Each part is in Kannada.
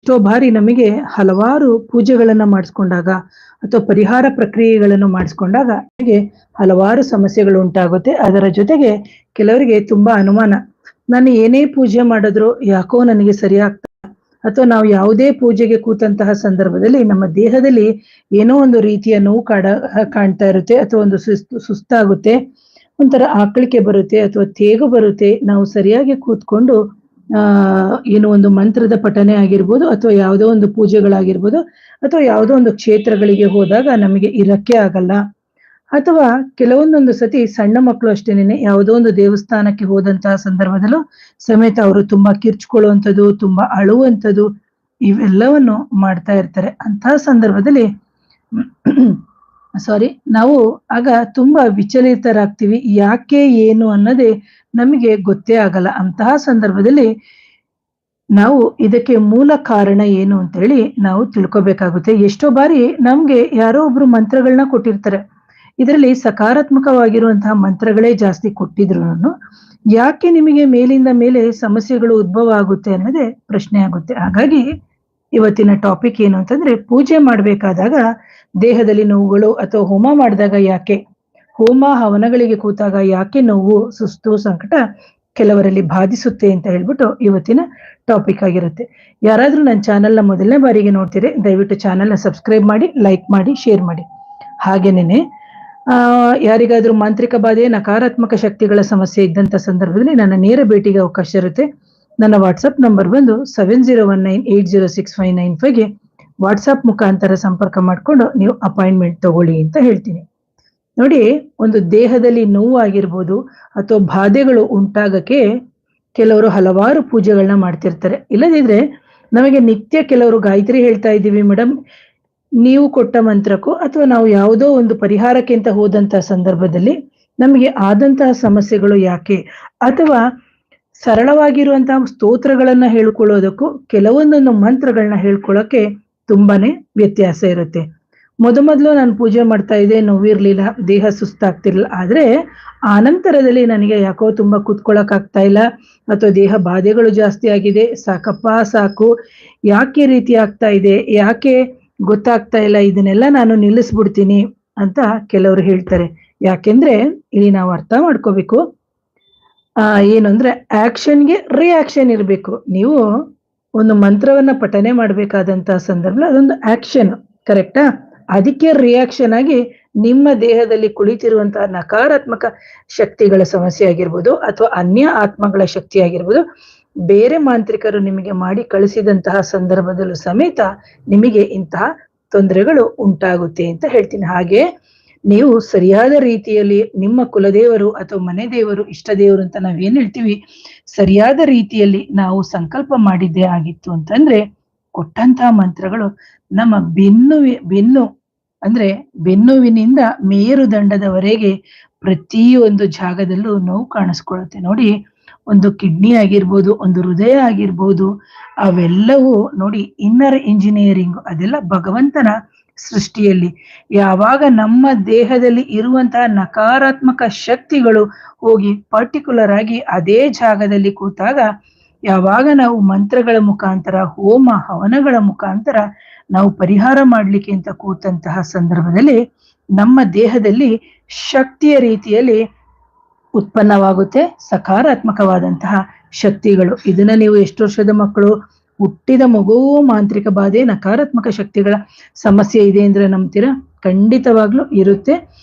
ಎಷ್ಟೋ ಬಾರಿ ನಮಗೆ ಹಲವಾರು ಪೂಜೆಗಳನ್ನ ಮಾಡಿಸ್ಕೊಂಡಾಗ ಅಥವಾ ಪರಿಹಾರ ಪ್ರಕ್ರಿಯೆಗಳನ್ನು ಮಾಡಿಸ್ಕೊಂಡಾಗ ನಮಗೆ ಹಲವಾರು ಸಮಸ್ಯೆಗಳು ಉಂಟಾಗುತ್ತೆ. ಅದರ ಜೊತೆಗೆ ಕೆಲವರಿಗೆ ತುಂಬಾ ಅನುಮಾನ, ನಾನು ಏನೇ ಪೂಜೆ ಮಾಡಿದ್ರು ಯಾಕೋ ನನಗೆ ಸರಿಯಾಗ್ತಾ, ಅಥವಾ ನಾವು ಯಾವುದೇ ಪೂಜೆಗೆ ಕೂತಂತಹ ಸಂದರ್ಭದಲ್ಲಿ ನಮ್ಮ ದೇಹದಲ್ಲಿ ಏನೋ ಒಂದು ರೀತಿಯ ನೋವು ಕಾಣ್ತಾ ಇರುತ್ತೆ, ಅಥವಾ ಒಂದು ಸುಸ್ತಾಗುತ್ತೆ, ಒಂಥರ ಆಕಳಿಕೆ ಬರುತ್ತೆ ಅಥವಾ ತೇಗು ಬರುತ್ತೆ. ನಾವು ಸರಿಯಾಗಿ ಕೂತ್ಕೊಂಡು ಏನೋ ಒಂದು ಮಂತ್ರದ ಪಠನೆ ಆಗಿರ್ಬೋದು, ಅಥವಾ ಯಾವುದೋ ಒಂದು ಪೂಜೆಗಳಾಗಿರ್ಬೋದು, ಅಥವಾ ಯಾವುದೋ ಒಂದು ಕ್ಷೇತ್ರಗಳಿಗೆ ಹೋದಾಗ ನಮಗೆ ಇರಕ್ಕೆ ಆಗಲ್ಲ. ಅಥವಾ ಕೆಲವೊಂದೊಂದು ಸತಿ ಸಣ್ಣ ಮಕ್ಕಳು ಅಷ್ಟೇನೆ, ಯಾವುದೋ ಒಂದು ದೇವಸ್ಥಾನಕ್ಕೆ ಹೋದಂತಹ ಸಂದರ್ಭದಲ್ಲೂ ಸಮೇತ ಅವರು ತುಂಬಾ ಕಿರ್ಚ್ಕೊಳ್ಳುವಂಥದ್ದು, ತುಂಬಾ ಅಳುವಂಥದ್ದು, ಇವೆಲ್ಲವನ್ನು ಮಾಡ್ತಾ ಇರ್ತಾರೆ. ಅಂತಹ ಸಂದರ್ಭದಲ್ಲಿ ನಾವು ಆಗ ತುಂಬಾ ವಿಚಲಿತರಾಗ್ತೀವಿ. ಯಾಕೆ ಏನು ಅನ್ನೋದೇ ನಮಗೆ ಗೊತ್ತೇ ಆಗಲ್ಲ. ಅಂತಹ ಸಂದರ್ಭದಲ್ಲಿ ನಾವು ಇದಕ್ಕೆ ಮೂಲ ಕಾರಣ ಏನು ಅಂತ ಹೇಳಿ ನಾವು ತಿಳ್ಕೊಬೇಕಾಗುತ್ತೆ. ಎಷ್ಟೋ ಬಾರಿ ನಮ್ಗೆ ಯಾರೋ ಒಬ್ರು ಮಂತ್ರಗಳನ್ನ ಕೊಟ್ಟಿರ್ತಾರೆ, ಇದರಲ್ಲಿ ಸಕಾರಾತ್ಮಕವಾಗಿರುವಂತಹ ಮಂತ್ರಗಳೇ ಜಾಸ್ತಿ ಕೊಟ್ಟಿದ್ರು ಯಾಕೆ ನಿಮಗೆ ಮೇಲಿಂದ ಮೇಲೆ ಸಮಸ್ಯೆಗಳು ಉದ್ಭವ ಆಗುತ್ತೆ ಅನ್ನೋದೇ ಪ್ರಶ್ನೆ ಆಗುತ್ತೆ. ಹಾಗಾಗಿ ಇವತ್ತಿನ ಟಾಪಿಕ್ ಏನು ಅಂತಂದ್ರೆ, ಪೂಜೆ ಮಾಡ್ಬೇಕಾದಾಗ ದೇಹದಲ್ಲಿ ನೋವುಗಳು, ಅಥವಾ ಹೋಮ ಮಾಡಿದಾಗ ಯಾಕೆ, ಹೋಮ ಹವನಗಳಿಗೆ ಕೂತಾಗ ಯಾಕೆ ನೋವು, ಸುಸ್ತು, ಸಂಕಟ ಕೆಲವರಲ್ಲಿ ಬಾಧಿಸುತ್ತೆ ಅಂತ ಹೇಳ್ಬಿಟ್ಟು ಇವತ್ತಿನ ಟಾಪಿಕ್ ಆಗಿರುತ್ತೆ. ಯಾರಾದ್ರೂ ನನ್ನ ಚಾನೆಲ್ನ ಮೊದಲನೇ ಬಾರಿಗೆ ನೋಡ್ತೀರಿ, ದಯವಿಟ್ಟು ಚಾನೆಲ್ನ ಸಬ್ಸ್ಕ್ರೈಬ್ ಮಾಡಿ, ಲೈಕ್ ಮಾಡಿ, ಶೇರ್ ಮಾಡಿ. ಹಾಗೇನೇನೆ ಯಾರಿಗಾದ್ರೂ ಮಾಂತ್ರಿಕ ಬಾಧೆ, ನಕಾರಾತ್ಮಕ ಶಕ್ತಿಗಳ ಸಮಸ್ಯೆ ಇದ್ದಂತ ಸಂದರ್ಭದಲ್ಲಿ ನನ್ನ ನೇರ ಭೇಟಿಗೆ ಅವಕಾಶ ಇರುತ್ತೆ. ನನ್ನ ವಾಟ್ಸಪ್ ನಂಬರ್ ಬಂದು 7019806595ಗೆ ವಾಟ್ಸಪ್ ಮುಖಾಂತರ ಸಂಪರ್ಕ ಮಾಡಿಕೊಂಡು ನೀವು ಅಪಾಯಿಂಟ್ಮೆಂಟ್ ತಗೊಳ್ಳಿ ಅಂತ ಹೇಳ್ತೀನಿ. ನೋಡಿ, ಒಂದು ದೇಹದಲ್ಲಿ ನೋವು ಆಗಿರ್ಬೋದು ಅಥವಾ ಬಾಧೆಗಳು ಉಂಟಾಗಕ್ಕೆ ಕೆಲವರು ಹಲವಾರು ಪೂಜೆಗಳನ್ನ ಮಾಡ್ತಿರ್ತಾರೆ. ಇಲ್ಲದಿದ್ರೆ ನಮಗೆ ನಿತ್ಯ ಕೆಲವರು ಗಾಯತ್ರಿ ಹೇಳ್ತಾ ಇದ್ದೀವಿ ಮೇಡಮ್, ನೀವು ಕೊಟ್ಟ ಮಂತ್ರಕ್ಕೂ ಅಥವಾ ನಾವು ಯಾವುದೋ ಒಂದು ಪರಿಹಾರಕ್ಕೆ ಅಂತ ಹೋದಂತ ಸಂದರ್ಭದಲ್ಲಿ ನಮಗೆ ಆದಂತಹ ಸಮಸ್ಯೆಗಳು ಯಾಕೆ, ಅಥವಾ ಸರಳವಾಗಿರುವಂತಹ ಸ್ತೋತ್ರಗಳನ್ನ ಹೇಳ್ಕೊಳ್ಳೋದಕ್ಕೂ ಕೆಲವೊಂದೊಂದು ಮಂತ್ರಗಳನ್ನ ಹೇಳ್ಕೊಳ್ಳೋಕೆ ತುಂಬಾನೇ ವ್ಯತ್ಯಾಸ ಇರುತ್ತೆ. ಮೊದಲು ನಾನು ಪೂಜೆ ಮಾಡ್ತಾ ಇದ್ದೆ, ನೋವಿರ್ಲಿಲ್ಲ, ದೇಹ ಸುಸ್ತಾಗ್ತಿರ್ಲಿಲ್ಲ. ಆದ್ರೆ ಆನಂತರದಲ್ಲಿ ನನಗೆ ಯಾಕೋ ತುಂಬಾ ಕೂತ್ಕೊಳ್ಳಕ್ ಆಗ್ತಾ ಇಲ್ಲ, ಅಥವಾ ದೇಹ ಬಾಧೆಗಳು ಜಾಸ್ತಿ ಆಗಿದೆ, ಸಾಕಪ್ಪ ಸಾಕು, ಯಾಕೆ ರೀತಿ ಆಗ್ತಾ ಇದೆ, ಯಾಕೆ ಗೊತ್ತಾಗ್ತಾ ಇಲ್ಲ, ಇದನ್ನೆಲ್ಲ ನಾನು ನಿಲ್ಲಿಸ್ಬಿಡ್ತೀನಿ ಅಂತ ಕೆಲವರು ಹೇಳ್ತಾರೆ. ಯಾಕೆಂದ್ರೆ ಇಲ್ಲಿ ನಾವು ಅರ್ಥ ಮಾಡ್ಕೋಬೇಕು, ಏನು ಅಂದ್ರೆ ಆಕ್ಷನ್ಗೆ ರಿಯಾಕ್ಷನ್ ಇರಬೇಕು. ನೀವು ಒಂದು ಮಂತ್ರವನ್ನ ಪಠನೆ ಮಾಡ್ಬೇಕಾದಂತಹ ಸಂದರ್ಭ ಅದೊಂದು ಆಕ್ಷನ್, ಕರೆಕ್ಟಾ? ಅದಕ್ಕೆ ರಿಯಾಕ್ಷನ್ ಆಗಿ ನಿಮ್ಮ ದೇಹದಲ್ಲಿ ಕುಳಿತಿರುವಂತಹ ನಕಾರಾತ್ಮಕ ಶಕ್ತಿಗಳ ಸಮಸ್ಯೆ ಆಗಿರ್ಬೋದು, ಅಥವಾ ಅನ್ಯ ಆತ್ಮಗಳ ಶಕ್ತಿ ಆಗಿರ್ಬೋದು, ಬೇರೆ ಮಾಂತ್ರಿಕರು ನಿಮಗೆ ಮಾಡಿ ಕಳಿಸಿದಂತಹ ಸಂದರ್ಭದಲ್ಲೂ ಸಮೇತ ನಿಮಗೆ ಇಂತಹ ತೊಂದರೆಗಳು ಉಂಟಾಗುತ್ತೆ ಅಂತ ಹೇಳ್ತೀನಿ. ಹಾಗೆ ನೀವು ಸರಿಯಾದ ರೀತಿಯಲ್ಲಿ ನಿಮ್ಮ ಕುಲದೇವರು ಅಥವಾ ಮನೆ ದೇವರು, ಇಷ್ಟ ದೇವರು ಅಂತ ನಾವೇನ್ ಹೇಳ್ತೀವಿ, ಸರಿಯಾದ ರೀತಿಯಲ್ಲಿ ನಾವು ಸಂಕಲ್ಪ ಮಾಡಿದ್ದೇ ಆಗಿತ್ತು ಅಂತಂದ್ರೆ ಕೊಟ್ಟಂತಹ ಮಂತ್ರಗಳು ನಮ್ಮ ಬೆನ್ನು ಅಂದ್ರೆ ಬೆನ್ನುವಿನಿಂದ ಮೇರುದಂಡದವರೆಗೆ ಪ್ರತಿಯೊಂದು ಜಾಗದಲ್ಲೂ ನೋವು ಕಾಣಿಸ್ಕೊಳ್ಳುತ್ತೆ. ನೋಡಿ, ಒಂದು ಕಿಡ್ನಿ ಆಗಿರ್ಬೋದು, ಒಂದು ಹೃದಯ ಆಗಿರ್ಬೋದು, ಅವೆಲ್ಲವೂ ನೋಡಿ ಇನ್ನರ್ ಇಂಜಿನಿಯರಿಂಗ್, ಅದೆಲ್ಲ ಭಗವಂತನ ಸೃಷ್ಟಿಯಲ್ಲಿ. ಯಾವಾಗ ನಮ್ಮ ದೇಹದಲ್ಲಿ ಇರುವಂತಹ ನಕಾರಾತ್ಮಕ ಶಕ್ತಿಗಳು ಹೋಗಿ ಪರ್ಟಿಕ್ಯುಲರ್ ಆಗಿ ಅದೇ ಜಾಗದಲ್ಲಿ ಕೂತಾಗ, ಯಾವಾಗ ನಾವು ಮಂತ್ರಗಳ ಮುಖಾಂತರ, ಹೋಮ ಹವನಗಳ ಮುಖಾಂತರ ನಾವು ಪರಿಹಾರ ಮಾಡ್ಲಿಕ್ಕೆ ಅಂತ ಕೂತಂತಹ ಸಂದರ್ಭದಲ್ಲಿ ನಮ್ಮ ದೇಹದಲ್ಲಿ ಶಕ್ತಿಯ ರೀತಿಯಲ್ಲಿ ಉತ್ಪನ್ನವಾಗುತ್ತೆ, ಸಕಾರಾತ್ಮಕವಾದಂತಹ ಶಕ್ತಿಗಳು. ಇದನ್ನ ನೀವು ಎಷ್ಟು ವರ್ಷದ ಮಕ್ಕಳು, ಹುಟ್ಟಿದ ಮಗುವು ಮಾಂತ್ರಿಕ ಬಾಧೆ, ನಕಾರಾತ್ಮಕ ಶಕ್ತಿಗಳ ಸಮಸ್ಯೆ ಇದೆ ಅಂದ್ರೆ ನಂಬ್ತೀರಾ? ಖಂಡಿತವಾಗ್ಲೂ ಇರುತ್ತೆ.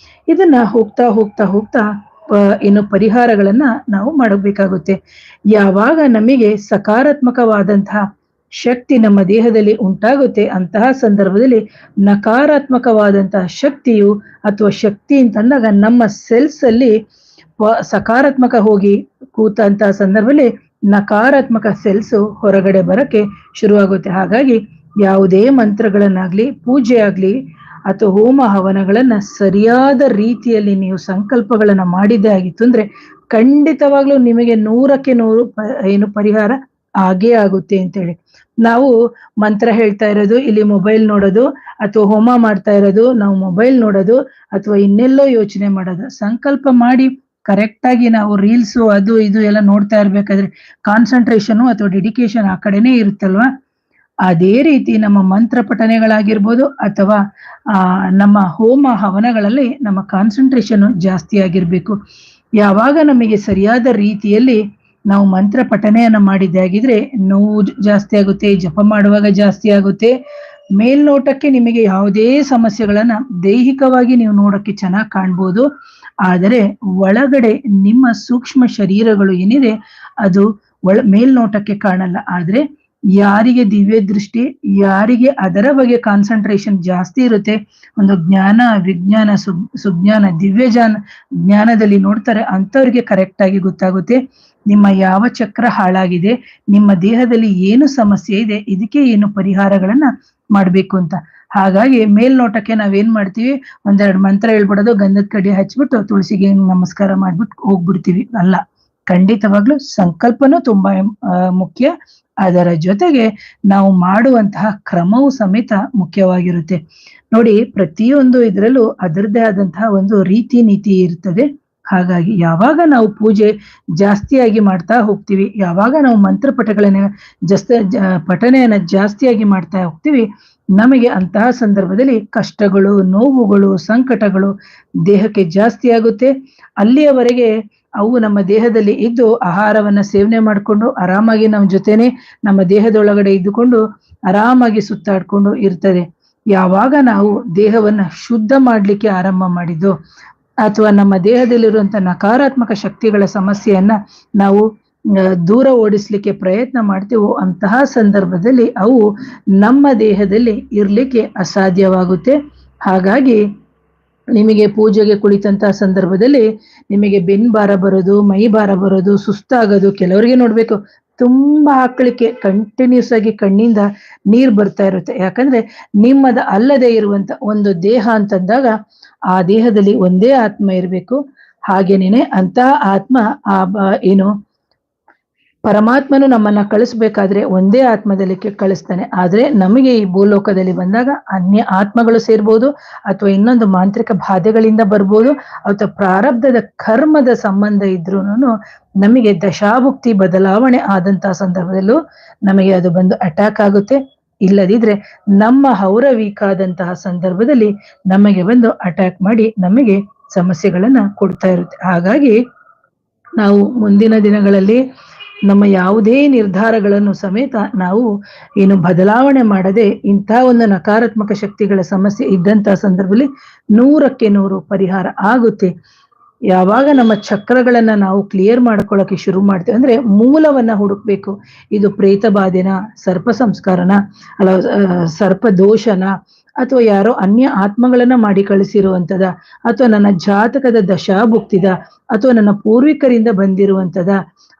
ಇದನ್ನ ಹೋಗ್ತಾ ಹೋಗ್ತಾ ಹೋಗ್ತಾ ಏನು ಪರಿಹಾರಗಳನ್ನ ನಾವು ಮಾಡಬೇಕಾಗುತ್ತೆ. ಯಾವಾಗ ನಮಗೆ ಸಕಾರಾತ್ಮಕವಾದಂತಹ ಶಕ್ತಿ ನಮ್ಮ ದೇಹದಲ್ಲಿ ಉಂಟಾಗುತ್ತೆ, ಅಂತಹ ಸಂದರ್ಭದಲ್ಲಿ ನಕಾರಾತ್ಮಕವಾದಂತಹ ಶಕ್ತಿಯು, ಅಥವಾ ಶಕ್ತಿ ಅಂತಂದಾಗ ನಮ್ಮ ಸೆಲ್ಸ್ ಅಲ್ಲಿ ಸಕಾರಾತ್ಮಕ ಹೋಗಿ ಕೂತಂತಹ ಸಂದರ್ಭದಲ್ಲಿ ನಕಾರಾತ್ಮಕ ಸೆಲ್ಸ್ ಹೊರಗಡೆ ಬರಕ್ಕೆ ಶುರುವಾಗುತ್ತೆ. ಹಾಗಾಗಿ ಯಾವುದೇ ಮಂತ್ರಗಳನ್ನಾಗ್ಲಿ, ಪೂಜೆ ಆಗ್ಲಿ, ಅಥವಾ ಹೋಮ ಹವನಗಳನ್ನ ಸರಿಯಾದ ರೀತಿಯಲ್ಲಿ ನೀವು ಸಂಕಲ್ಪಗಳನ್ನ ಮಾಡಿದ್ದೇ ಆಗಿತ್ತು ಅಂದ್ರೆ ಖಂಡಿತವಾಗ್ಲೂ ನಿಮಗೆ 100ಕ್ಕೆ 100 ಪರಿಹಾರ ಆಗೇ ಆಗುತ್ತೆ ಅಂತೇಳಿ. ನಾವು ಮಂತ್ರ ಹೇಳ್ತಾ ಇರೋದು, ಇಲ್ಲಿ ಮೊಬೈಲ್ ನೋಡೋದು, ಅಥವಾ ಹೋಮ ಮಾಡ್ತಾ ಇರೋದು ನಾವು ಮೊಬೈಲ್ ನೋಡೋದು, ಅಥವಾ ಇನ್ನೆಲ್ಲೋ ಯೋಚನೆ ಮಾಡೋದು. ಸಂಕಲ್ಪ ಮಾಡಿ ಕರೆಕ್ಟ್ ಆಗಿ ನಾವು ರೀಲ್ಸು ಅದು ಇದು ಎಲ್ಲ ನೋಡ್ತಾ ಇರ್ಬೇಕಾದ್ರೆ ಕಾನ್ಸಂಟ್ರೇಷನ್ ಅಥವಾ ಡೆಡಿಕೇಶನ್ ಆ ಕಡೆನೇ ಇರುತ್ತಲ್ವಾ. ಅದೇ ರೀತಿ ನಮ್ಮ ಮಂತ್ರ ಪಠನೆಗಳಾಗಿರ್ಬೋದು ಅಥವಾ ನಮ್ಮ ಹೋಮ ಹವನಗಳಲ್ಲಿ ನಮ್ಮ ಕಾನ್ಸಂಟ್ರೇಷನ್ ಜಾಸ್ತಿ ಆಗಿರ್ಬೇಕು. ಯಾವಾಗ ನಮಗೆ ಸರಿಯಾದ ರೀತಿಯಲ್ಲಿ ನಾವು ಮಂತ್ರ ಪಠನೆಯನ್ನ ಮಾಡಿದ್ದೆ ಆಗಿದ್ರೆ ನೋವು ಜಾಸ್ತಿ ಆಗುತ್ತೆ, ಜಪ ಮಾಡುವಾಗ ಜಾಸ್ತಿ ಆಗುತ್ತೆ. ಮೇಲ್ನೋಟಕ್ಕೆ ನಿಮಗೆ ಯಾವುದೇ ಸಮಸ್ಯೆಗಳನ್ನ ದೈಹಿಕವಾಗಿ ನೀವು ನೋಡಕ್ಕೆ ಚೆನ್ನಾಗಿ ಕಾಣ್ಬೋದು. ಆದರೆ ಒಳಗಡೆ ನಿಮ್ಮ ಸೂಕ್ಷ್ಮ ಶರೀರಗಳು ಏನಿದೆ ಅದು ಮೇಲ್ನೋಟಕ್ಕೆ ಕಾಣಲ್ಲ. ಆದ್ರೆ ಯಾರಿಗೆ ದಿವ್ಯ ದೃಷ್ಟಿ, ಯಾರಿಗೆ ಅದರ ಬಗ್ಗೆ ಕಾನ್ಸಂಟ್ರೇಷನ್ ಜಾಸ್ತಿ ಇರುತ್ತೆ, ಒಂದು ಜ್ಞಾನ ವಿಜ್ಞಾನ ಸುಜ್ಞಾನ ಜ್ಞಾನದಲ್ಲಿ ನೋಡ್ತಾರೆ, ಅಂಥವ್ರಿಗೆ ಕರೆಕ್ಟ್ ಆಗಿ ಗೊತ್ತಾಗುತ್ತೆ ನಿಮ್ಮ ಯಾವ ಚಕ್ರ ಹಾಳಾಗಿದೆ, ನಿಮ್ಮ ದೇಹದಲ್ಲಿ ಏನು ಸಮಸ್ಯೆ ಇದೆ, ಇದಕ್ಕೆ ಏನು ಪರಿಹಾರಗಳನ್ನ ಮಾಡ್ಬೇಕು ಅಂತ. ಹಾಗಾಗಿ ಮೇಲ್ನೋಟಕ್ಕೆ ನಾವೇನ್ ಮಾಡ್ತೀವಿ, ಒಂದೆರಡು ಮಂತ್ರ ಹೇಳ್ಬಿಡೋದು, ಗಂಧದ ಕಡ್ಡಿ ಹಚ್ಬಿಟ್ಟು ತುಳಸಿಗೆ ನಮಸ್ಕಾರ ಮಾಡ್ಬಿಟ್ಟು ಹೋಗ್ಬಿಡ್ತೀವಿ. ಅಲ್ಲ, ಖಂಡಿತವಾಗ್ಲೂ ಸಂಕಲ್ಪನೂ ತುಂಬಾ ಮುಖ್ಯ. ಅದರ ಜೊತೆಗೆ ನಾವು ಮಾಡುವಂತಹ ಕ್ರಮವು ಸಮೇತ ಮುಖ್ಯವಾಗಿರುತ್ತೆ. ನೋಡಿ, ಪ್ರತಿಯೊಂದು ಇದರಲ್ಲೂ ಅದರದ್ದೇ ಆದಂತಹ ಒಂದು ರೀತಿ ನೀತಿ ಇರ್ತದೆ. ಹಾಗಾಗಿ ಯಾವಾಗ ನಾವು ಪೂಜೆ ಜಾಸ್ತಿಯಾಗಿ ಮಾಡ್ತಾ ಹೋಗ್ತೀವಿ, ಯಾವಾಗ ನಾವು ಮಂತ್ರ ಪಠನೆಯನ್ನ ಜಾಸ್ತಿಯಾಗಿ ಮಾಡ್ತಾ ಹೋಗ್ತೀವಿ, ನಮಗೆ ಅಂತಹ ಸಂದರ್ಭದಲ್ಲಿ ಕಷ್ಟಗಳು, ನೋವುಗಳು, ಸಂಕಟಗಳು ದೇಹಕ್ಕೆ ಜಾಸ್ತಿ ಆಗುತ್ತೆ. ಅಲ್ಲಿಯವರೆಗೆ ಅವು ನಮ್ಮ ದೇಹದಲ್ಲಿ ಇದ್ದು ಆಹಾರವನ್ನ ಸೇವನೆ ಮಾಡಿಕೊಂಡು ಆರಾಮಾಗಿ ನಮ್ಮ ಜೊತೆನೆ ನಮ್ಮ ದೇಹದೊಳಗಡೆ ಇದ್ದುಕೊಂಡು ಆರಾಮಾಗಿ ಸುತ್ತಾಡ್ಕೊಂಡು ಇರ್ತದೆ. ಯಾವಾಗ ನಾವು ದೇಹವನ್ನ ಶುದ್ಧ ಮಾಡ್ಲಿಕ್ಕೆ ಆರಂಭ ಮಾಡಿದ್ದು ಅಥವಾ ನಮ್ಮ ದೇಹದಲ್ಲಿರುವಂತ ನಕಾರಾತ್ಮಕ ಶಕ್ತಿಗಳ ಸಮಸ್ಯೆಯನ್ನ ನಾವು ದೂರ ಓಡಿಸ್ಲಿಕ್ಕೆ ಪ್ರಯತ್ನ ಮಾಡ್ತೀವೋ ಅಂತಹ ಸಂದರ್ಭದಲ್ಲಿ ಅವು ನಮ್ಮ ದೇಹದಲ್ಲಿ ಇರ್ಲಿಕ್ಕೆ ಅಸಾಧ್ಯವಾಗುತ್ತೆ. ಹಾಗಾಗಿ ನಿಮಗೆ ಪೂಜೆಗೆ ಕುಳಿತಂತಹ ಸಂದರ್ಭದಲ್ಲಿ ನಿಮಗೆ ಬೆನ್ಭಾರ ಬರೋದು, ಮೈ ಭಾರ ಬರೋದು, ಸುಸ್ತಾಗೋದು, ಕೆಲವರಿಗೆ ನೋಡ್ಬೇಕು ತುಂಬಾ ಹಾಕ್ಲಿಕ್ಕೆ ಕಂಟಿನ್ಯೂಸ್ ಆಗಿ ಕಣ್ಣಿಂದ ನೀರ್ ಬರ್ತಾ ಇರುತ್ತೆ. ಯಾಕಂದ್ರೆ ನಿಮ್ಮದ ಅಲ್ಲದೆ ಇರುವಂತ ಒಂದು ದೇಹ ಅಂತಂದಾಗ ಆ ದೇಹದಲ್ಲಿ ಒಂದೇ ಆತ್ಮ ಇರಬೇಕು. ಹಾಗೇನೇನೆ ಅಂತಹ ಆತ್ಮ ಏನು ಪರಮಾತ್ಮನು ನಮ್ಮನ್ನ ಕಳಿಸ್ಬೇಕಾದ್ರೆ ಒಂದೇ ಆತ್ಮದಲ್ಲಿ ಕಳಿಸ್ತಾನೆ. ಆದ್ರೆ ನಮಗೆ ಈ ಭೂಲೋಕದಲ್ಲಿ ಬಂದಾಗ ಅನ್ಯ ಆತ್ಮಗಳು ಸೇರ್ಬೋದು, ಅಥವಾ ಇನ್ನೊಂದು ಮಾಂತ್ರಿಕ ಬಾಧೆಗಳಿಂದ ಬರ್ಬೋದು, ಅಥವಾ ಪ್ರಾರಬ್ಧದ ಕರ್ಮದ ಸಂಬಂಧ ಇದ್ರೂ ನಮಗೆ ದಶಾಭುಕ್ತಿ ಬದಲಾವಣೆ ಆದಂತಹ ಸಂದರ್ಭದಲ್ಲೂ ನಮಗೆ ಅದು ಬಂದು ಅಟ್ಯಾಕ್ ಆಗುತ್ತೆ. ಇಲ್ಲದಿದ್ರೆ ನಮ್ಮ ಹೌರ ವೀಕ್ ಆದಂತಹ ಸಂದರ್ಭದಲ್ಲಿ ನಮಗೆ ಬಂದು ಅಟ್ಯಾಕ್ ಮಾಡಿ ನಮಗೆ ಸಮಸ್ಯೆಗಳನ್ನ ಕೊಡ್ತಾ ಇರುತ್ತೆ. ಹಾಗಾಗಿ ನಾವು ಮುಂದಿನ ದಿನಗಳಲ್ಲಿ ನಮ್ಮ ಯಾವುದೇ ನಿರ್ಧಾರಗಳನ್ನು ಸಮೇತ ನಾವು ಏನು ಬದಲಾವಣೆ ಮಾಡದೆ ಇಂತಹ ಒಂದು ನಕಾರಾತ್ಮಕ ಶಕ್ತಿಗಳ ಸಮಸ್ಯೆ ಇದ್ದಂತಹ ಸಂದರ್ಭದಲ್ಲಿ 100ಕ್ಕೆ 100 ಪರಿಹಾರ ಆಗುತ್ತೆ. ಯಾವಾಗ ನಮ್ಮ ಚಕ್ರಗಳನ್ನ ನಾವು ಕ್ಲಿಯರ್ ಮಾಡ್ಕೊಳ್ಳೋಕೆ ಶುರು ಮಾಡ್ತೇವೆ ಅಂದ್ರೆ ಮೂಲವನ್ನ ಹುಡುಕ್ಬೇಕು. ಇದು ಪ್ರೇತ ಬಾಧೆನ, ಸರ್ಪ ಸಂಸ್ಕಾರನ, ಅಲ್ಲ ಸರ್ಪ ದೋಷನ, ಅಥವಾ ಯಾರೋ ಅನ್ಯ ಆತ್ಮಗಳನ್ನ ಮಾಡಿ ಕಳಿಸಿರುವಂತದ, ಅಥವಾ ನನ್ನ ಜಾತಕದ ದಶಾಭುಕ್ತಿದ, ಅಥವಾ ನನ್ನ ಪೂರ್ವಿಕರಿಂದ ಬಂದಿರುವಂತದ,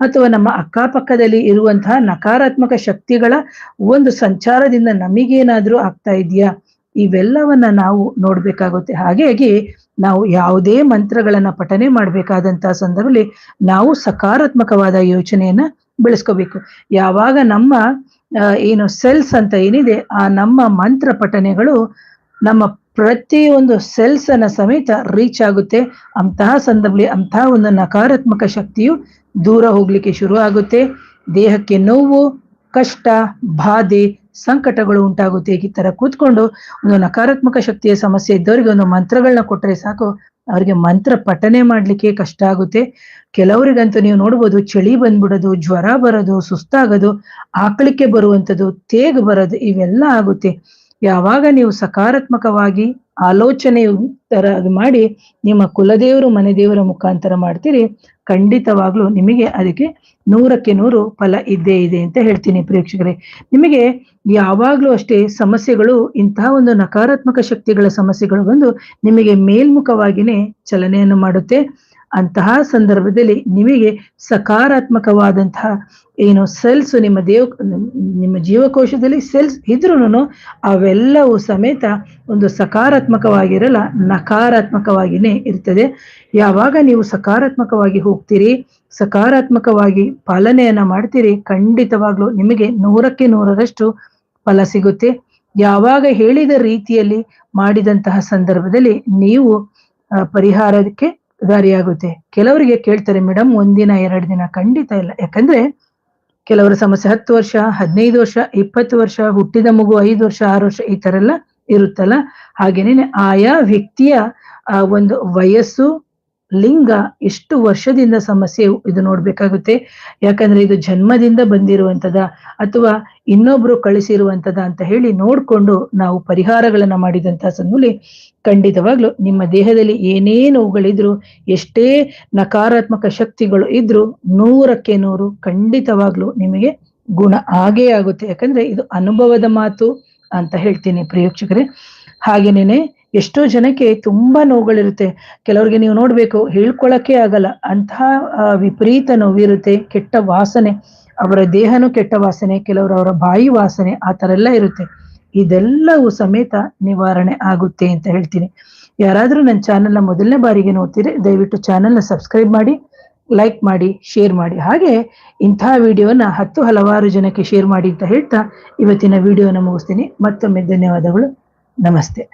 ಅಥವಾ ನಮ್ಮ ಅಕ್ಕಪಕ್ಕದಲ್ಲಿ ಇರುವಂತಹ ನಕಾರಾತ್ಮಕ ಶಕ್ತಿಗಳ ಒಂದು ಸಂಚಾರದಿಂದ ನಮಗೇನಾದ್ರೂ ಆಗ್ತಾ ಇದೆಯಾ, ಇವೆಲ್ಲವನ್ನ ನಾವು ನೋಡ್ಬೇಕಾಗುತ್ತೆ. ಹಾಗಾಗಿ ನಾವು ಯಾವುದೇ ಮಂತ್ರಗಳನ್ನ ಪಠನೆ ಮಾಡ್ಬೇಕಾದಂತಹ ಸಂದರ್ಭದಲ್ಲಿ ನಾವು ಸಕಾರಾತ್ಮಕವಾದ ಯೋಚನೆಯನ್ನ ಬೆಳೆಸ್ಕೋಬೇಕು. ಯಾವಾಗ ನಮ್ಮ ಏನು ಸೆಲ್ಸ್ ಅಂತ ಏನಿದೆ, ಆ ನಮ್ಮ ಮಂತ್ರ ಪಠನೆಗಳು ನಮ್ಮ ಪ್ರತಿಯೊಂದು ಸೆಲ್ಸ್ ಅನ್ನ ಸಮೇತ ರೀಚ್ ಆಗುತ್ತೆ. ಅಂತಹ ಸಂದರ್ಭದಲ್ಲಿ ಅಂತಹ ಒಂದು ನಕಾರಾತ್ಮಕ ಶಕ್ತಿಯು ದೂರ ಹೋಗ್ಲಿಕ್ಕೆ ಶುರು ಆಗುತ್ತೆ. ದೇಹಕ್ಕೆ ನೋವು, ಕಷ್ಟ, ಬಾಧೆ, ಸಂಕಟಗಳು ಉಂಟಾಗುತ್ತೆ. ಈ ತರ ಕೂತ್ಕೊಂಡು ಒಂದು ನಕಾರಾತ್ಮಕ ಶಕ್ತಿಯ ಸಮಸ್ಯೆ ಇದ್ದವರಿಗೆ ಒಂದು ಮಂತ್ರಗಳನ್ನ ಕೊಟ್ಟರೆ ಸಾಕು, ಅವರಿಗೆ ಮಂತ್ರ ಪಠನೆ ಮಾಡ್ಲಿಕ್ಕೆ ಕಷ್ಟ ಆಗುತ್ತೆ. ಕೆಲವರಿಗಂತೂ ನೀವು ನೋಡ್ಬೋದು, ಚಳಿ ಬಂದ್ಬಿಡೋದು, ಜ್ವರ ಬರೋದು, ಸುಸ್ತಾಗೋದು, ಆಕಳಿಕೆ ಬರುವಂಥದ್ದು, ತೇಗ್ ಬರೋದು, ಇವೆಲ್ಲ ಆಗುತ್ತೆ. ಯಾವಾಗ ನೀವು ಸಕಾರಾತ್ಮಕವಾಗಿ ಆಲೋಚನೆ ತರ ಮಾಡಿ ನಿಮ್ಮ ಕುಲದೇವರು ಮನೆ ದೇವರ ಮುಖಾಂತರ ಮಾಡ್ತೀರಿ, ಖಂಡಿತವಾಗ್ಲೂ ನಿಮಗೆ ಅದಕ್ಕೆ 100ಕ್ಕೆ 100 ಫಲ ಇದ್ದೇ ಇದೆ ಅಂತ ಹೇಳ್ತೀನಿ ಪ್ರೇಕ್ಷಕರೇ. ನಿಮಗೆ ಯಾವಾಗ್ಲೂ ಅಷ್ಟೇ ಸಮಸ್ಯೆಗಳು, ಇಂತಹ ಒಂದು ನಕಾರಾತ್ಮಕ ಶಕ್ತಿಗಳ ಸಮಸ್ಯೆಗಳು ಬಂದು ನಿಮಗೆ ಮೇಲ್ಮುಖವಾಗಿನೇ ಚಲನೆಯನ್ನು ಮಾಡುತ್ತೆ. ಅಂತಹ ಸಂದರ್ಭದಲ್ಲಿ ನಿಮಗೆ ಸಕಾರಾತ್ಮಕವಾದಂತಹ ಏನು ಸೆಲ್ಸ್ ನಿಮ್ಮ ಜೀವಕೋಶದಲ್ಲಿ ಸೆಲ್ಸ್ ಇದ್ರೂ ಅವೆಲ್ಲವೂ ಸಮೇತ ಒಂದು ಸಕಾರಾತ್ಮಕವಾಗಿರಲ್ಲ, ನಕಾರಾತ್ಮಕವಾಗಿನೇ ಇರ್ತದೆ. ಯಾವಾಗ ನೀವು ಸಕಾರಾತ್ಮಕವಾಗಿ ಹೋಗ್ತೀರಿ, ಸಕಾರಾತ್ಮಕವಾಗಿ ಪಾಲನೆಯನ್ನ ಮಾಡ್ತೀರಿ, ಖಂಡಿತವಾಗ್ಲೂ ನಿಮಗೆ 100ಕ್ಕೆ 100ರಷ್ಟು ಫಲ ಸಿಗುತ್ತೆ. ಯಾವಾಗ ಹೇಳಿದ ರೀತಿಯಲ್ಲಿ ಮಾಡಿದಂತಹ ಸಂದರ್ಭದಲ್ಲಿ ನೀವು ಪರಿಹಾರಕ್ಕೆ ದಾರಿಯಾಗುತ್ತೆ. ಕೆಲವರಿಗೆ ಕೇಳ್ತಾರೆ, ಮೇಡಮ್ 1 ದಿನ 2 ದಿನ, ಖಂಡಿತ ಇಲ್ಲ. ಯಾಕಂದ್ರೆ ಕೆಲವರ ಸಮಸ್ಯೆ 10 ವರ್ಷ, 15 ವರ್ಷ, 20 ವರ್ಷ, ಹುಟ್ಟಿದ ಮಗು 5 ವರ್ಷ, 6 ವರ್ಷ ಈ ತರ ಎಲ್ಲ ಇರುತ್ತಲ್ಲ. ಹಾಗೇನೇನೆ ಆಯಾ ವ್ಯಕ್ತಿಯ ಒಂದು ವಯಸ್ಸು, ಲಿಂಗ, ಎಷ್ಟು ವರ್ಷದಿಂದ ಸಮಸ್ಯೆ ಇದು ನೋಡ್ಬೇಕಾಗುತ್ತೆ. ಯಾಕಂದ್ರೆ ಇದು ಜನ್ಮದಿಂದ ಬಂದಿರುವಂತದ ಅಥವಾ ಇನ್ನೊಬ್ರು ಕಳಿಸಿರುವಂತದ ಅಂತ ಹೇಳಿ ನೋಡ್ಕೊಂಡು ನಾವು ಪರಿಹಾರಗಳನ್ನ ಮಾಡಿದಂತಹ ಸಂದರ್ಭದಲ್ಲಿ ಖಂಡಿತವಾಗ್ಲೂ ನಿಮ್ಮ ದೇಹದಲ್ಲಿ ಏನೇ ನೋವುಗಳಿದ್ರು, ಎಷ್ಟೇ ನಕಾರಾತ್ಮಕ ಶಕ್ತಿಗಳು ಇದ್ರು 100ಕ್ಕೆ 100 ಖಂಡಿತವಾಗ್ಲೂ ನಿಮಗೆ ಗುಣ ಆಗೇ ಆಗುತ್ತೆ. ಯಾಕಂದ್ರೆ ಇದು ಅನುಭವದ ಮಾತು ಅಂತ ಹೇಳ್ತೀನಿ ಪ್ರಿಯಕ್ಷಕರೇ. ಹಾಗೇನೇನೆ ಎಷ್ಟೋ ಜನಕ್ಕೆ ತುಂಬಾ ನೋವುಗಳಿರುತ್ತೆ. ಕೆಲವ್ರಿಗೆ ನೀವು ನೋಡ್ಬೇಕು, ಹೇಳ್ಕೊಳಕ್ಕೆ ಆಗಲ್ಲ, ಅಂತಹ ವಿಪರೀತ ನೋವಿರುತ್ತೆ, ಕೆಟ್ಟ ವಾಸನೆ, ಅವರ ದೇಹನೂ ಕೆಟ್ಟ ವಾಸನೆ, ಕೆಲವರು ಅವರ ಬಾಯಿ ವಾಸನೆ, ಆ ತರ ಎಲ್ಲ ಇರುತ್ತೆ. ಇದೆಲ್ಲವೂ ಸಮೇತ ನಿವಾರಣೆ ಆಗುತ್ತೆ ಅಂತ ಹೇಳ್ತೀನಿ. ಯಾರಾದ್ರೂ ನನ್ನ ಚಾನೆಲ್ನ ಮೊದಲನೇ ಬಾರಿಗೆ ನೋಡ್ತೀರಿ, ದಯವಿಟ್ಟು ಚಾನೆಲ್ನ ಸಬ್ಸ್ಕ್ರೈಬ್ ಮಾಡಿ, ಲೈಕ್ ಮಾಡಿ, ಶೇರ್ ಮಾಡಿ. ಹಾಗೆ ಇಂತಹ ವಿಡಿಯೋನ ಹಲವಾರು ಜನಕ್ಕೆ ಶೇರ್ ಮಾಡಿ ಅಂತ ಹೇಳ್ತಾ ಇವತ್ತಿನ ವಿಡಿಯೋನ ಮುಗಿಸ್ತೀನಿ. ಮತ್ತೊಮ್ಮೆ ಧನ್ಯವಾದಗಳು. ನಮಸ್ತೆ.